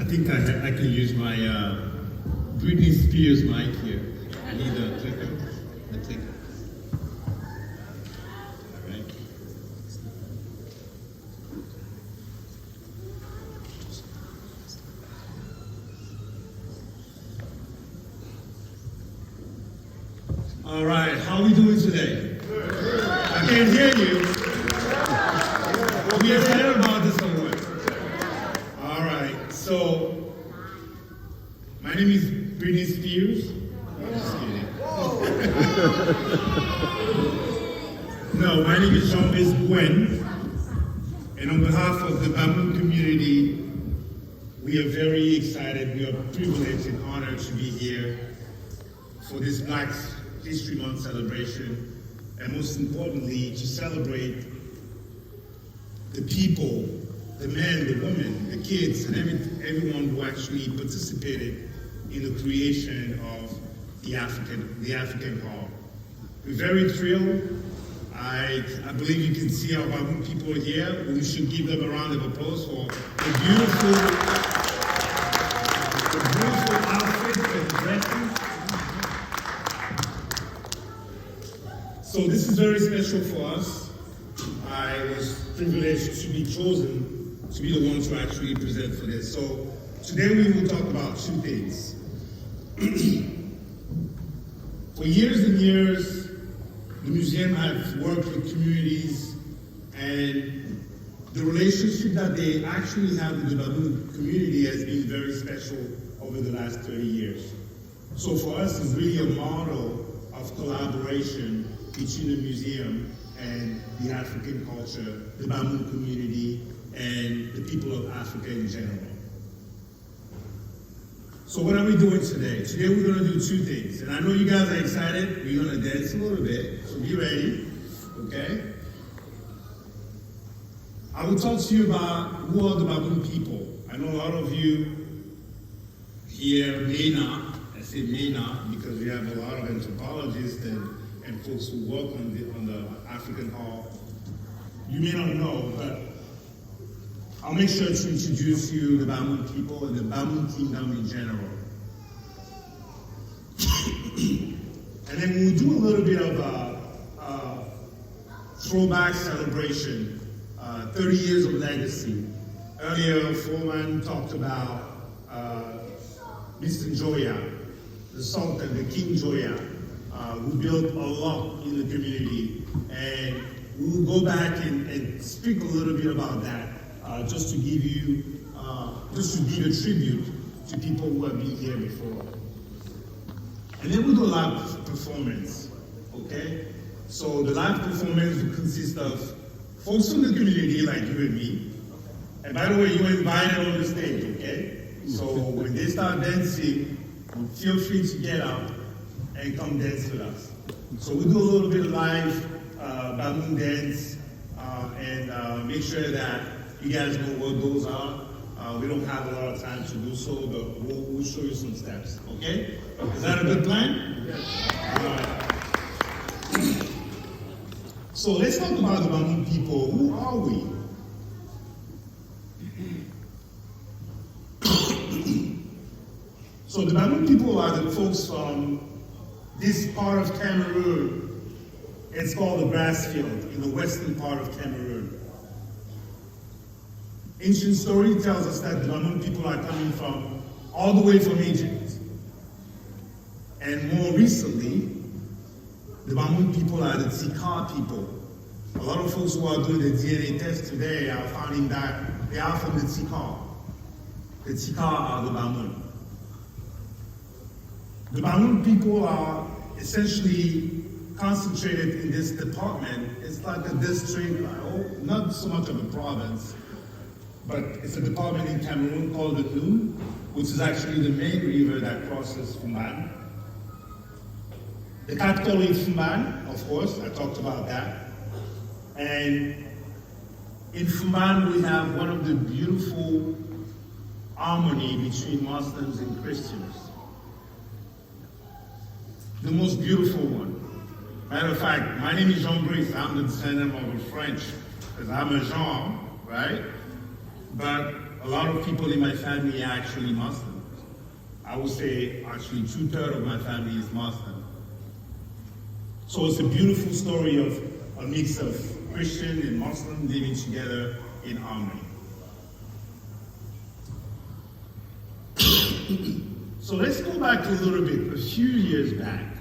think I can use my Britney Spears mic here. I need a clicker. A clicker. All right. All right. How are we doing today? I can't hear you. We excited about this award. All right. So, my name is Britney Spears. I'm just kidding. No, my name is Ngouen. And on behalf of the Bamum community, we are very excited, we are privileged and honored to be here for this Black History Month celebration, and most importantly, to celebrate the people, the men, the women, the kids, and everyone who actually participated in the creation of the African Hall. We're very thrilled. I believe you can see our Bamum people here. We should give them a round of applause for the beautiful outfits and dresses. So this is very special for us. I was privileged to be chosen to be the one to actually present for this. So today we will talk about two things. For years and years, the museum has worked with communities, and the relationship that they actually have with the Bamum community has been very special over the last 30 years. So for us, it's really a model of collaboration between the museum and the African culture, the Bamum community, and the people of Africa in general. So what are we doing today? Today we're going to do two things. And I know you guys are excited. We're going to dance a little bit, so be ready, okay? I will talk to you about who are the Bamum people. I know a lot of you here may not. I say may not because we have a lot of anthropologists and folks who work on the African Hall. You may not know, but I'll make sure to introduce you the Bamum people and the Bamum kingdom in general. And then we'll do a little bit of a throwback celebration, 30 years of legacy. Earlier, Foreman talked about Mr. Joya, the Sultan, the King Joya, who built a lot in the community. And we'll go back and speak a little bit about that. Just to give you, just to give a tribute to people who have been here before. And then we'll do a live performance, okay? So the live performance will consist of folks from the community like you and me. And by the way, you're invited on the stage, okay? So when they start dancing, feel free to get up and come dance with us. So we'll do a little bit of live Bamum dance and make sure that you guys know what those are. We don't have a lot of time to do so, but we'll show you some steps, okay? Is that a good plan? Yes. All right. So let's talk about the Bamum people. Who are we? So the Bamum people are the folks from this part of Cameroon. It's called the grass field in the western part of Cameroon. Ancient story tells us that the Bamum people are coming from all the way from Egypt. And more recently, the Bamum people are the Tika people. A lot of folks who are doing the DNA test today are finding that they are from the Tika. The Tika are the Bamum. The Bamum people are essentially concentrated in this department. It's like a district, not so much of a province, but it's a department in Cameroon called the Ngouen, which is actually the main river that crosses Fumban. The capital is Fumban, of course, I talked about that. And in Fumban, we have one of the beautiful harmony between Muslims and Christians. The most beautiful one. Matter of fact, my name is Jean-Brice. I'm the descendant of a French, because I'm a Jean, right? But A lot of people in my family are actually Muslim. I would say actually 2/3 of my family is Muslim. So it's a beautiful story of a mix of Christian and Muslim living together in harmony. So let's go back a little bit, a few years back.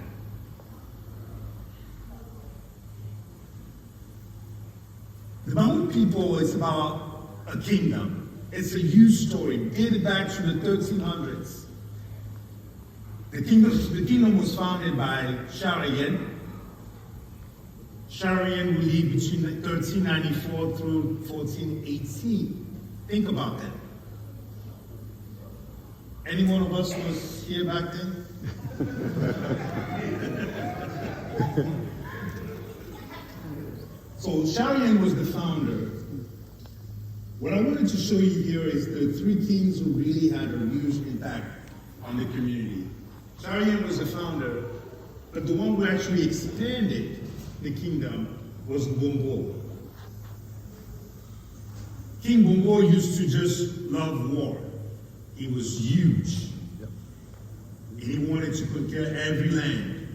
The Bamum people is about a kingdom. It's a huge story, dated back to the 1300s. The kingdom was founded by Sharian. Sharian who lived between 1394 through 1418. Think about that. Any one of us was here back then? So Sharian was the founder. What I wanted to show you here is the three kings who really had a huge impact on the community. Sharian was the founder, but the one who actually expanded the kingdom was Ngouen. King Ngouen used to just love war. He was huge. And he wanted to conquer every land.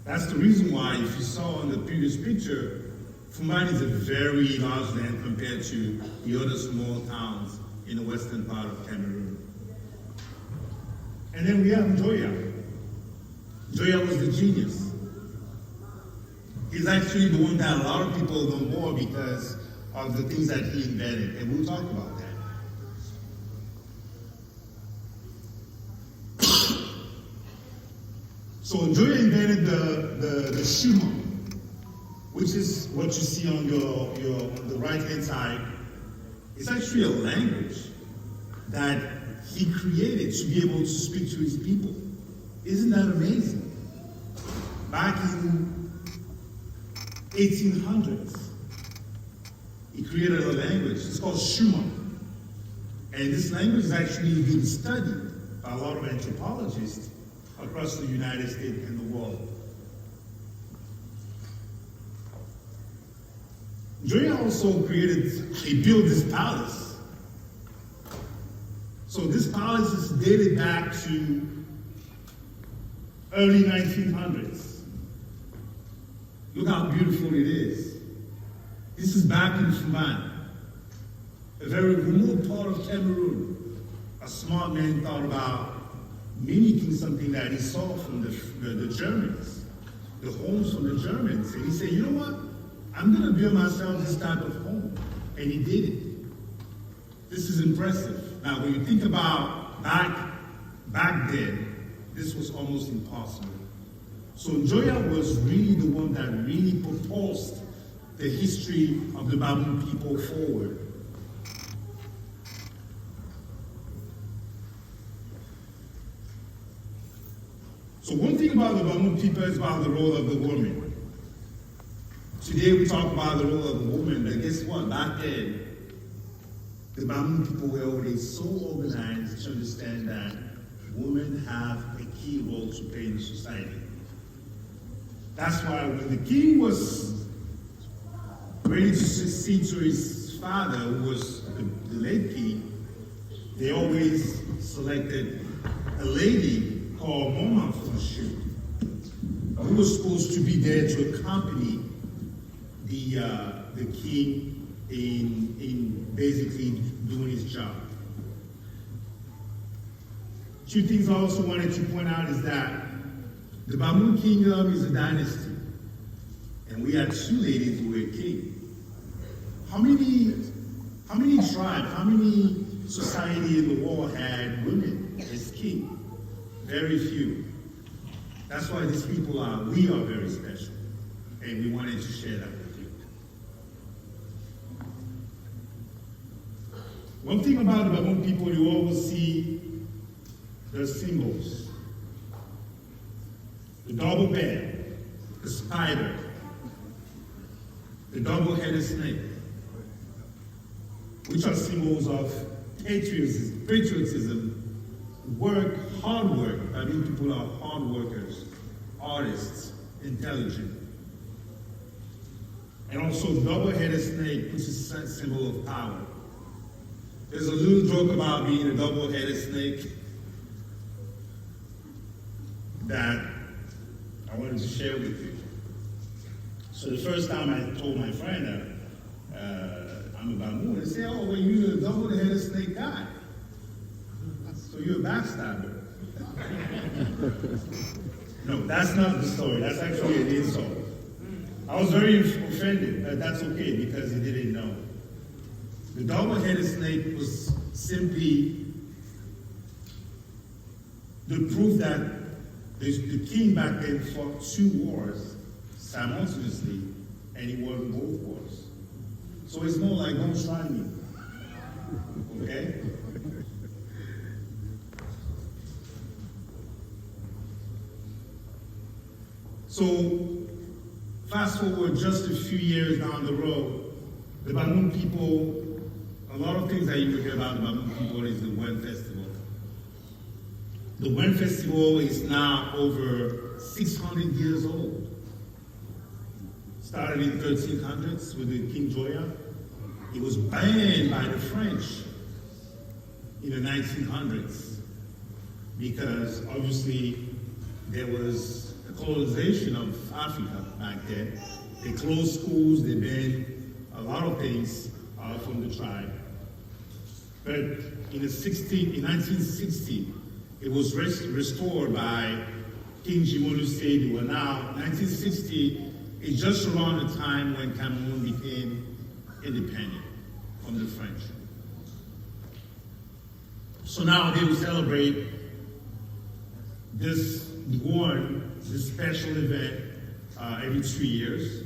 That's the reason why, if you saw in the previous picture, Ngouen is a very large land compared to the other small towns in the western part of Cameroon. And then we have Ngouen. Ngouen was the genius. He's actually the one that a lot of people know more because of the things that he invented, and we'll talk about that. So Ngouen invented the Shuma, which is what you see on on the right-hand side. It's actually a language that he created to be able to speak to his people. Isn't that amazing? Back in 1800s, he created a language. It's called Shuma. And this language is actually being studied by a lot of anthropologists across the United States and the world. Ngouen also built this palace. So this palace is dated back to early 1900s. Look how beautiful it is. This is back in Ngouen, a very remote part of Cameroon. A smart man thought about mimicking something that he saw from the Germans, the homes from the Germans. And he said, you know what? I'm going to build myself this type of home. And he did it. This is impressive. Now, when you think about back then, this was almost impossible. So Ngouen was really the one that really propulsed the history of the Bamum people forward. So one thing about the Bamum people is about the role of the woman. Today we talk about the role of the woman, but guess what? Back then, the Bamum people were already so organized to understand that women have a key role to play in society. That's why when the king was ready to succeed to his father, who was the late king, they always selected a lady called Bamum for the shoot, who was supposed to be there to accompany the king in basically doing his job. Two things I also wanted to point out is that the Bamum kingdom is a dynasty, and we had two ladies who were king. How many tribes, how many society in the world had women as king? Very few. That's why these people we are very special, and we wanted to share that with you. One thing about the Bamum people, you always see the symbols. The double bear, the spider, the double-headed snake, which are symbols of patriotism, work, hard work. I mean, people are hard workers, artists, intelligent. And also, double-headed snake, which is a symbol of power. There's a little joke about being a double-headed snake that I wanted to share with you. So the first time I told my friend that I'm a Bamum, they say, "Oh, well, you're a double-headed snake guy. So you're a backstabber." No, that's not the story. That's actually an insult. I was very offended, but that's okay because he didn't know. The double-headed snake was simply the proof that the king back then fought two wars simultaneously, and he won both wars. So it's more like, don't try me. Okay? So, fast forward just a few years down the road, the Bamum people, a lot of things that you will hear about the Bamum people is the Ngouen Festival. The Ngouen Festival is now over 600 years old. Started in 1300s with the King Joya. It was banned by the French in the 1900s because obviously there was a colonization of Africa back then. They closed schools, they banned a lot of things from the tribe. But in 1960, it was restored by King Jimolu Seydi. Well, now, 1960 is just around the time when Cameroon became independent from the French. So now they will celebrate this Ngouen, this special event, every 3 years.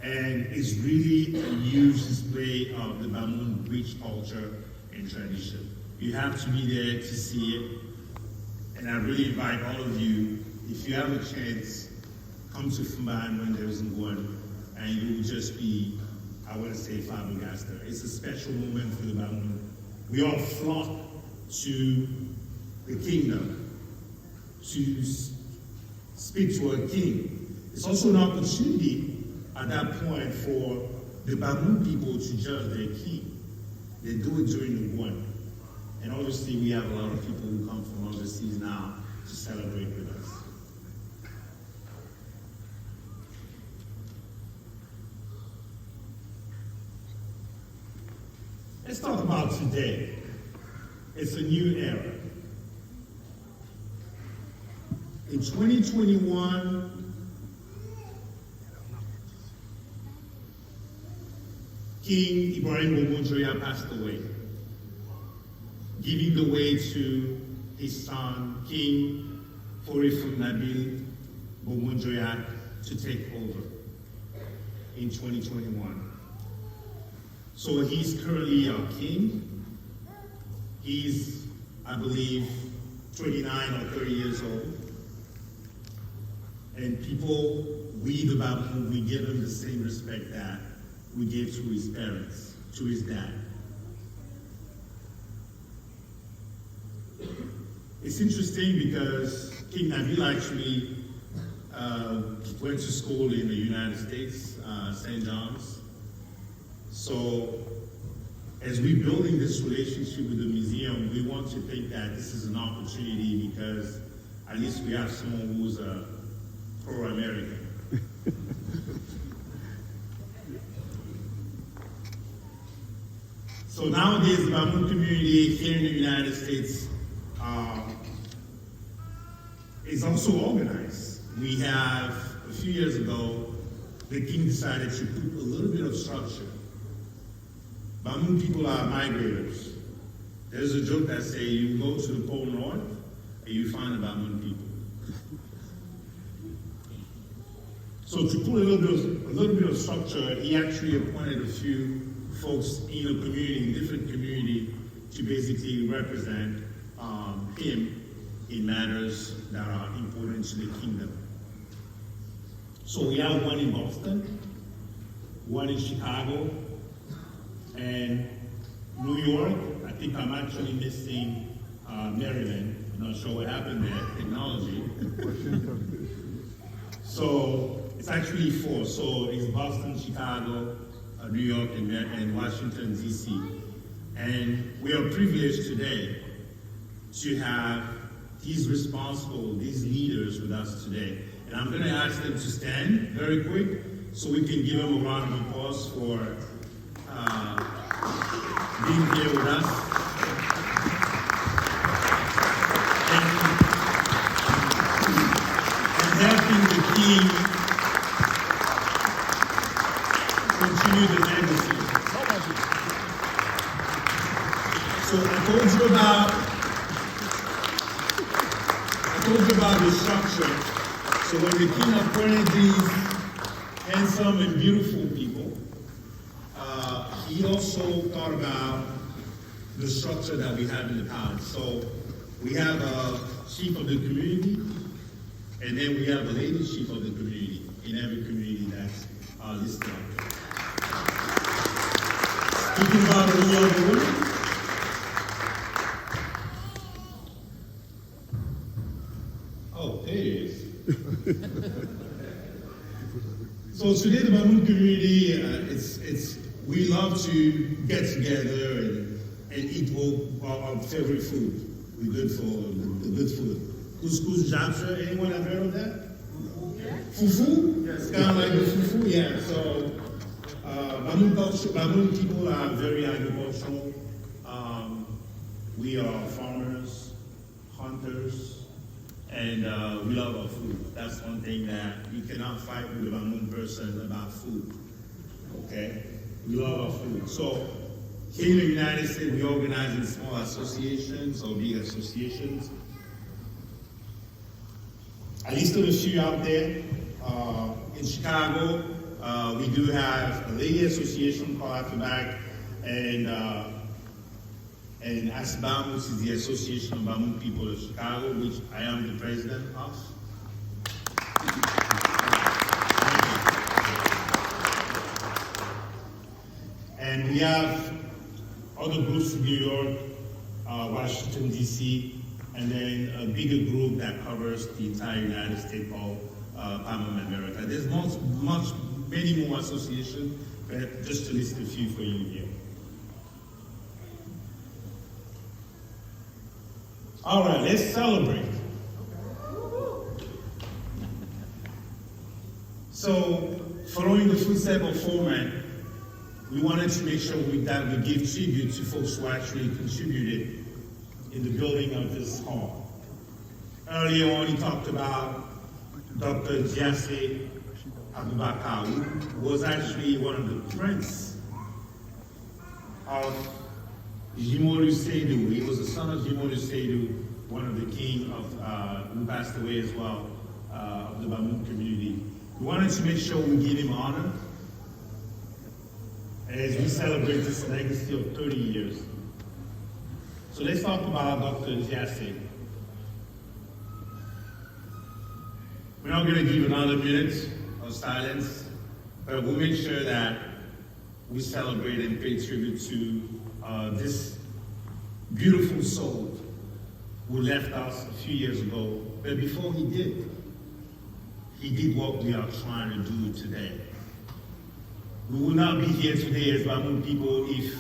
And it's really a huge display of the Bamum rich culture and tradition. You have to be there to see it. And I really invite all of you, if you have a chance, come to Fumban when there's Ngouen, and you will just be, I want to say, flabbergasted. It's a special moment for the Bamum. We all flock to the kingdom to speak to a king. It's also an opportunity at that point for the Bamum people to judge their king. They do it during the Ngouen. And obviously we have a lot of people who come from overseas now to celebrate with us. Let's talk about today. It's a new era. In 2021, King Ibrahim Bamum passed away, giving the way to his son, King Forifun Nabil Bamum to take over in 2021. So he's currently our king. He's, I believe, 29 or 30 years old. And people, we the Bamum, we give him the same respect that we gave to his parents, to his dad. It's interesting because King Nabil actually went to school in the United States, St. John's. So as we're building this relationship with the museum, we want to think that this is an opportunity because at least we have someone who's a pro-American. So nowadays, the Bamum community here in the United States is also organized. We have, a few years ago, the king decided to put a little bit of structure. Bamum people are migrators. There's a joke that says you go to the Pole North and you find the Bamum people. So to put a little bit of structure, he actually appointed a few folks in a community, in different community, to basically represent him in matters that are important to the kingdom. So we have one in Boston, one in Chicago, and New York. I think I'm actually missing Maryland. I'm not sure what happened there, technology. So it's actually 4. So it's Boston, Chicago, New York, and Washington, D.C. And And we are privileged today to have these leaders with us today. And I'm going to ask them to stand very quick so we can give them a round of applause for being here with us. And helping the king continue the legacy. So I told you about the structure. So when the king appointed these handsome and beautiful people, he also thought about the structure that we have in the palace. So we have a chief of the community, and then we have a lady chief of the community in every community that's listed up there. Speaking about the role of the women, oh, there it is. So today the Bamum community, we love to get together and eat our favorite food, the good food. Couscous, japcha, anyone have heard of that? Fufu? Yes. It's kind of like the fufu, yeah. So Bamum people are very agricultural. We are farmers, hunters, and we love our food. That's one thing that you cannot fight with a Bamum person about food. Okay? We love our food. So here in the United States, we organize in small associations or big associations. I listed a few out there. In Chicago, we do have a lady association called After Back, and ASBAM, which is the Association of Bamum People of Chicago, which I am the president of. And we have other groups in New York, Washington, D.C., and then a bigger group that covers the entire United States called Bamum America. There's many more associations, but just to list a few for you here. All right, let's celebrate. So, following the food sample format, we wanted to make sure that we give tribute to folks who actually contributed in the building of this hall. Earlier on, he talked about Dr. Jassé Abubakar, who was actually one of the prince of Jimoru Seydou. He was the son of Jimoru Seydou, one of the king of, who passed away as well, of the Bamum community. We wanted to make sure we give him honor as we celebrate this legacy of 30 years. So let's talk about Dr. Jassé. We're not going to give another minute of silence, but we'll make sure that we celebrate and pay tribute to this beautiful soul who left us a few years ago. But before he did what we are trying to do today. We would not be here today as Bamum people if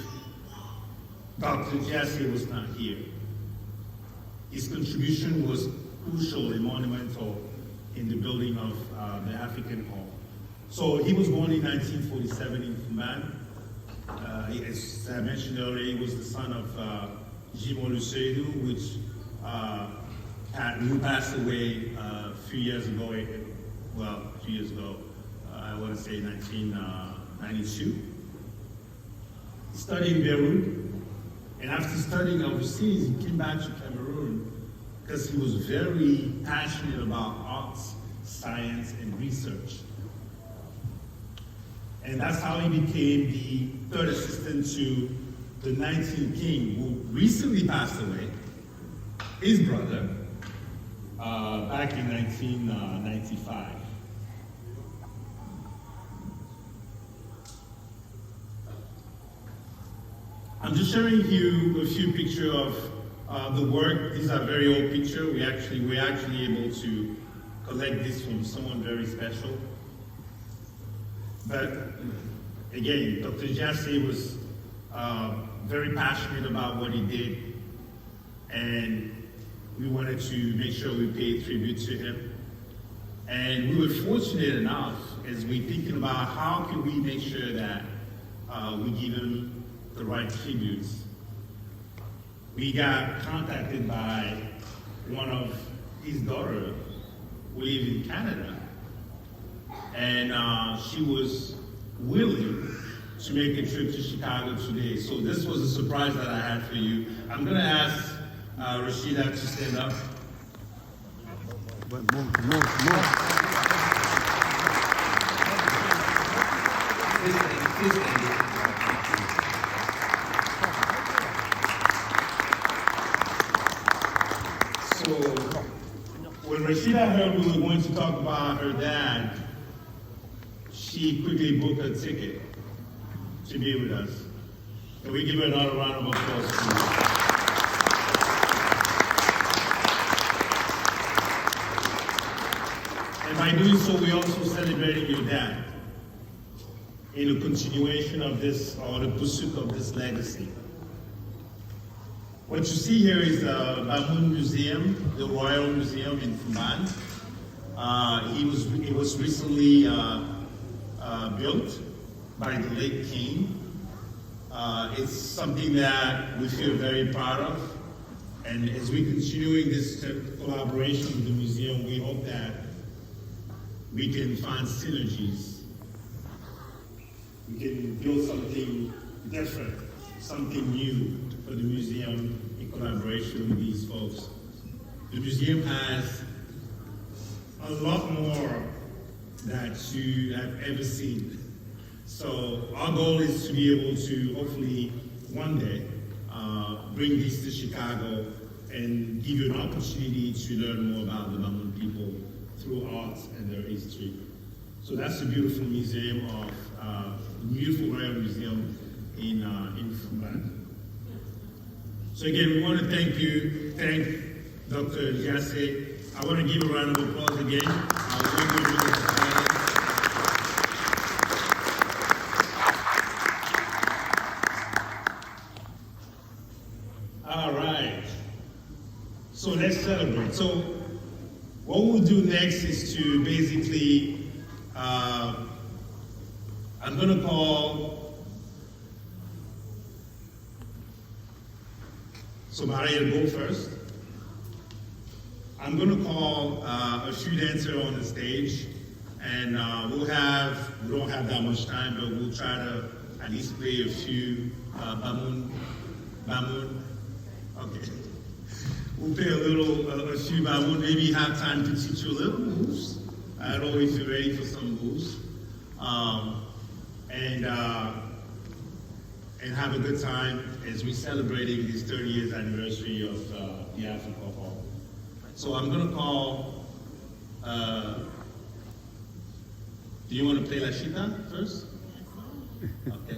Dr. Jassé was not here. His contribution was crucial and monumental in the building of the African Hall. So he was born in 1947 in Fuman. As I mentioned earlier, he was the son of Jimoru Seydou, who passed away a few years ago. I want to say 1992. He studied in Beirut, and after studying overseas, he came back to Cameroon because he was very passionate about arts, science, and research. And that's how he became the third assistant to the 19th king, who recently passed away, his brother, back in 1995. I'm just sharing you a few pictures of the work. These are very old pictures. We're actually able to collect this from someone very special. But again, Dr. Jassé was very passionate about what he did, and we wanted to make sure we paid tribute to him. And we were fortunate enough, as we thinking about how can we make sure that we give him the right tributes. We got contacted by one of his daughters who lives in Canada, and she was willing to make a trip to Chicago today. So this was a surprise that I had for you. I'm gonna ask Rashida to stand up. More. Please stand. So when Rashida heard we were going to talk about her dad, she quickly booked a ticket to be with us. Can we give her another round of applause, please? And by doing so, we also celebrating your dad in a continuation of this, or the pursuit of this legacy. What you see here is the Bamum Museum, the Royal Museum in Fuman. It was recently built by the late king. It's something that we feel very proud of. And as we're continuing this collaboration with the museum, we hope that we can find synergies. We can build something different, something new for the museum in collaboration with these folks. The museum has a lot more that you have ever seen. So our goal is to be able to hopefully one day bring this to Chicago and give you an opportunity to learn more about the Bamum people through art and their history. So that's a beautiful museum beautiful Royal Museum in Fuman. So again, we want to thank Dr. Jasse. I want to give a round of applause again. All right. So let's celebrate. So what we'll do next is to basically, I'm going to call, so Maria will go first. I'm going to call a few dancers on the stage, and we don't have that much time, but we'll try to at least play a few Bamum. Okay. We'll play a few Bamum, maybe have time to teach you a little moves. I don't know if you're ready for some moves. And have a good time as we're celebrating this 30 years anniversary of the Africa Hall. So I'm going to call, do you want to play La Chita first? Okay.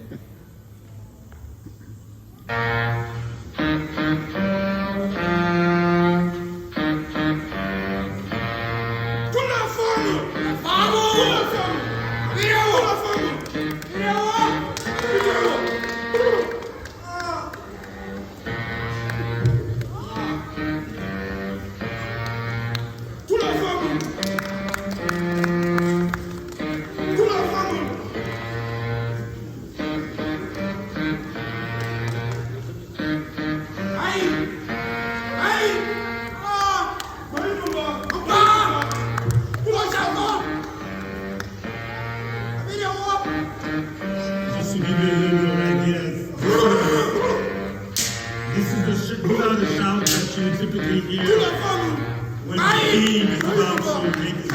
Just to give you a little bit of ideas, these are the shouts that you typically hear when the king is about to make his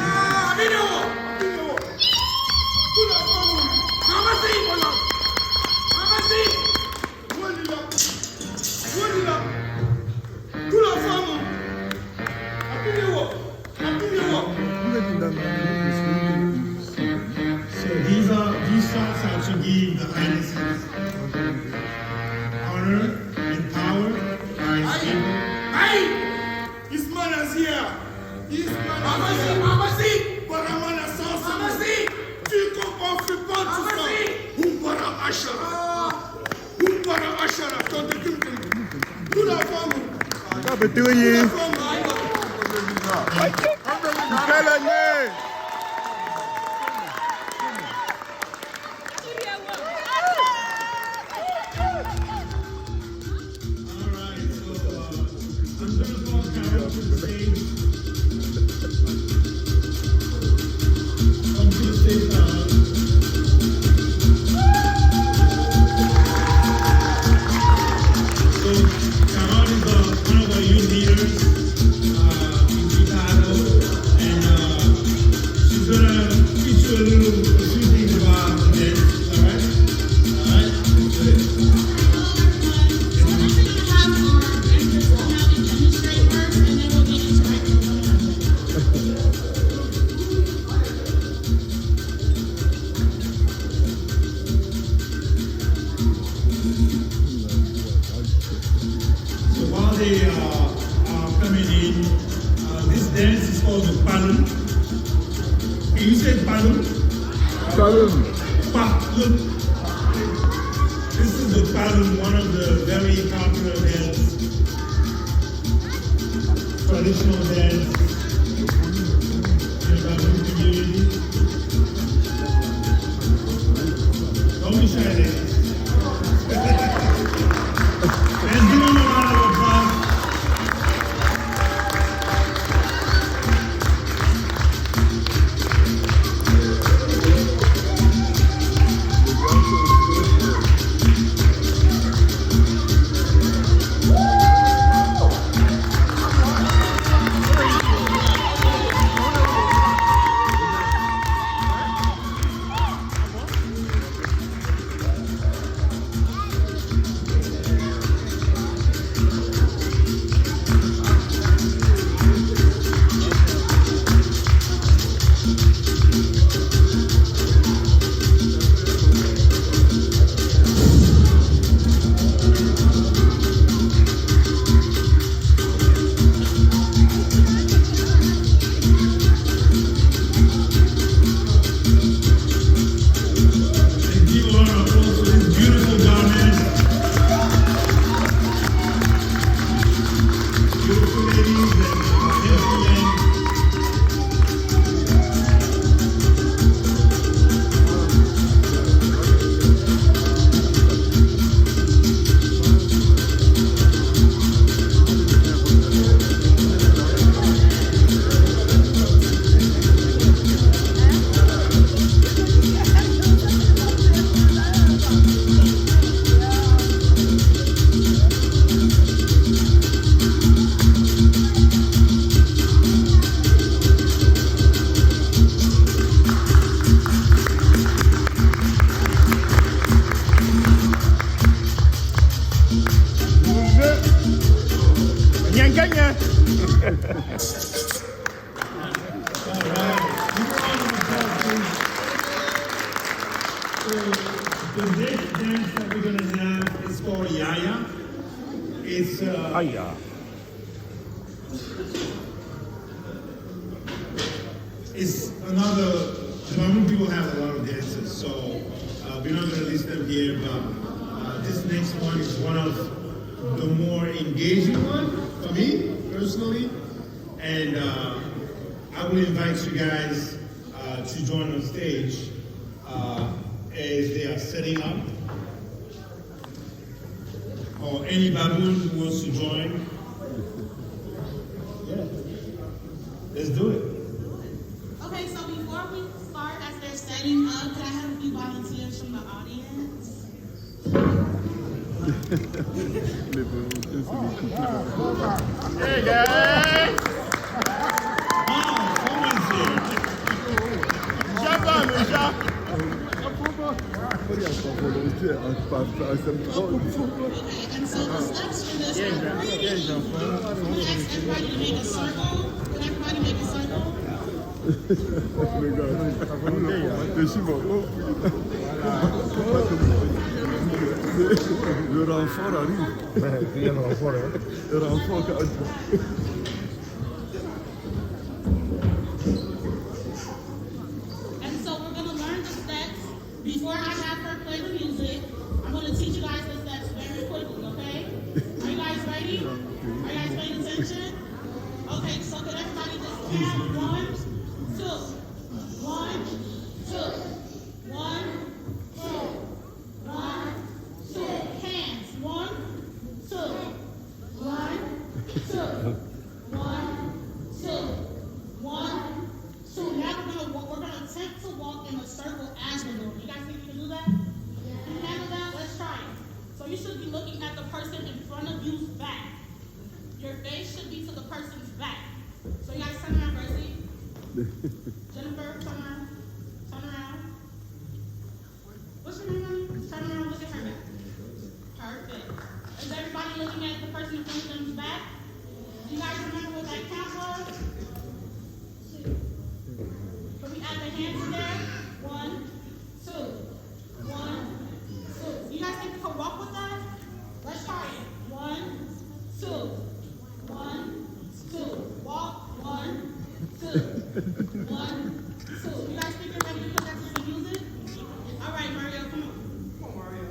So these songs are to give the highnesses honor and power by his people. His man is here. His man is here. Wat bedoel je? It's another, Bamum people have a lot of dances, so we're not going to list them here, but this next one is one of the more engaging one for me, personally, and I will invite you guys to join on stage as they are setting up, or any baboon who wants to join. Yeah, let's do it. Okay, so before we start, as they're setting up, could I have a few volunteers from the audience? Hey guys! Someone's here. Okay, and so the steps for this are, I'm going to ask everybody to make a circle. Can everybody make a circle? Le renfort arrive. Le renfort arrive. And so we're going to learn the steps. Before I have her play the music, I'm going to teach you guys the steps very quickly, okay? Are you guys ready? Are you guys paying attention? Count 1, 2. 1, 2. 1, 2. 1, 2. Hands. 1, 2. 1, 2. 1, 2. 1, 2. Now we're gonna attempt to walk in a circle as we're moving. You guys think you can do that? Can you handle that? Let's try it. So you should be looking at the person in front of you's back. Your face should be to the person's back. So you guys turn around, Gracie. Jennifer, turn around. Turn around. What's your name, honey? Turn around, look at her back. Perfect. Is everybody looking at the person in front of them's back? Do you guys remember what that count was? 2. Can we add the hands in there? 1, 2. 1, 2. You guys think you can walk with that? Let's try it. 1, 2. 1, 2. Walk. 1, 2. 1, 2. You guys think you're ready to put that to some music? All right, Mario, come on. Come on, Mario.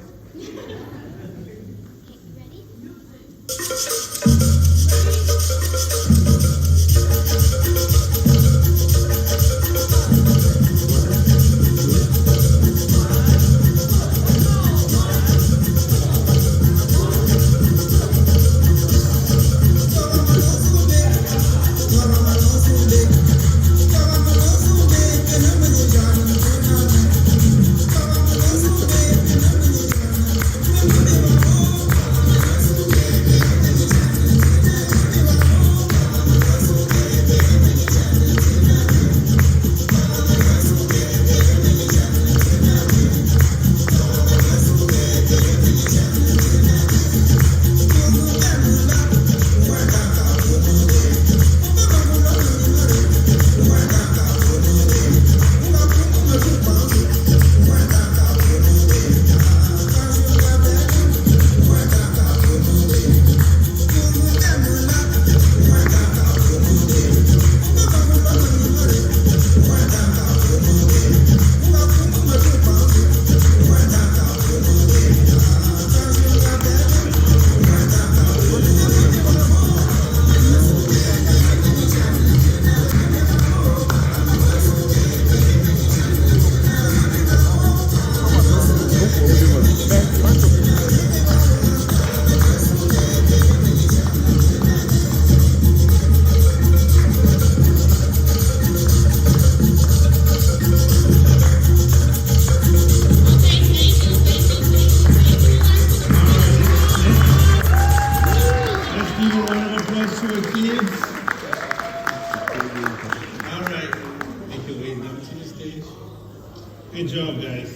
Good job, guys.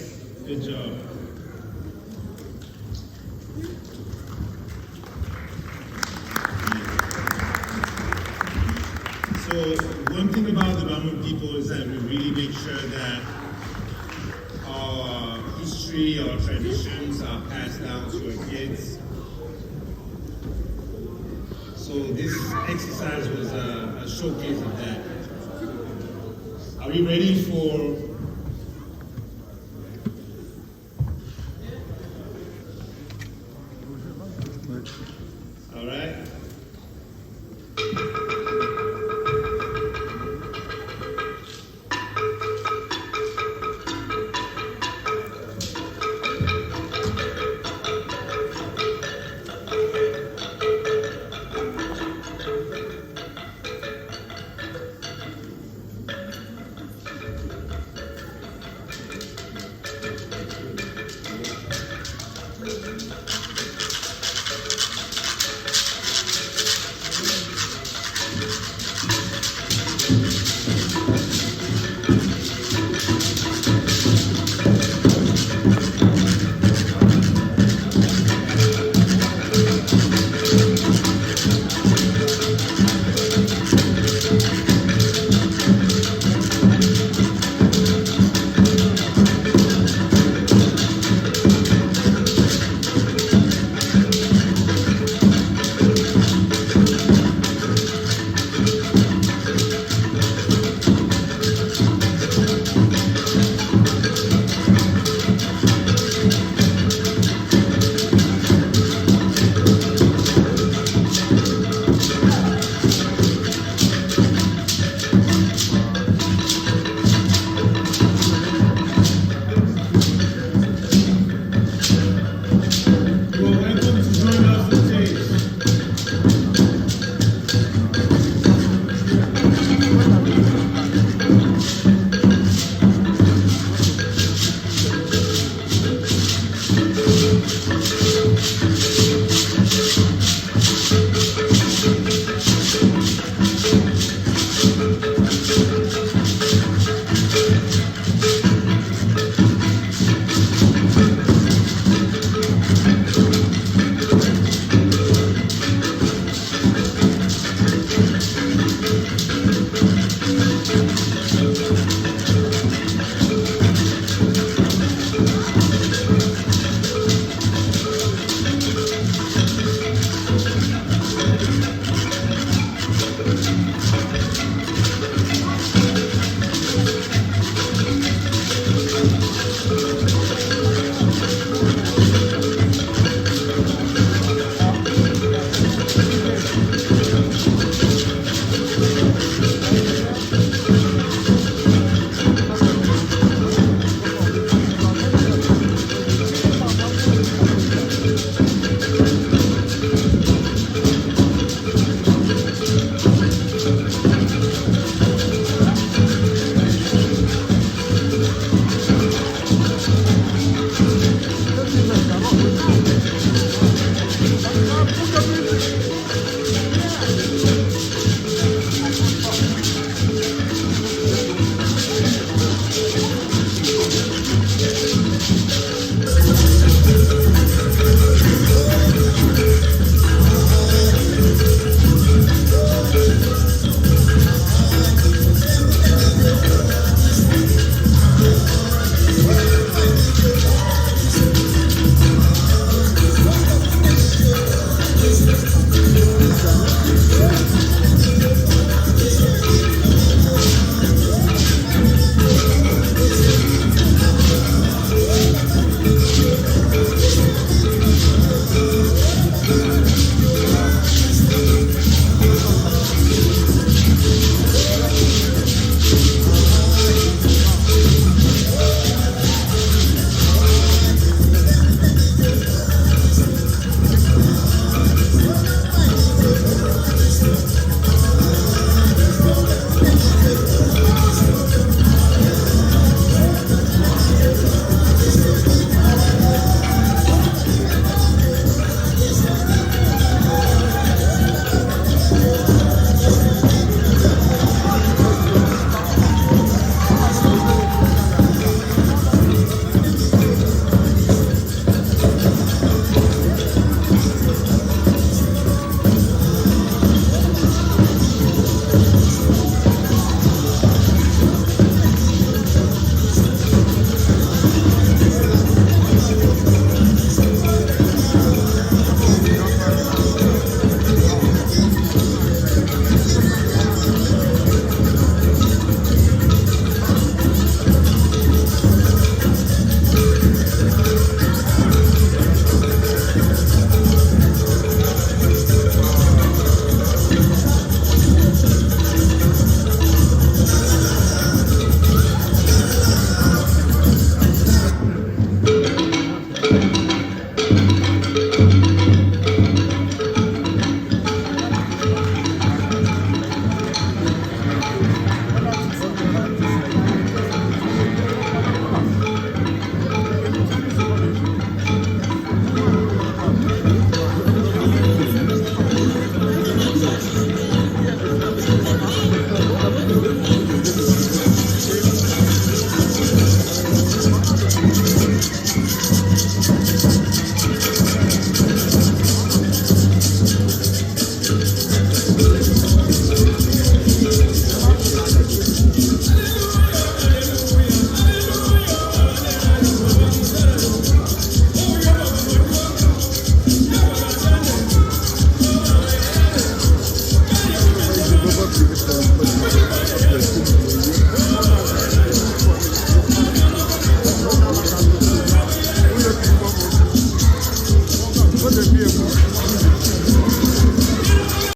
Good job. So one thing about the Bamum people is that we really make sure that our history, our traditions are passed down to our kids. So this exercise was a showcase of that. Are we ready for all right?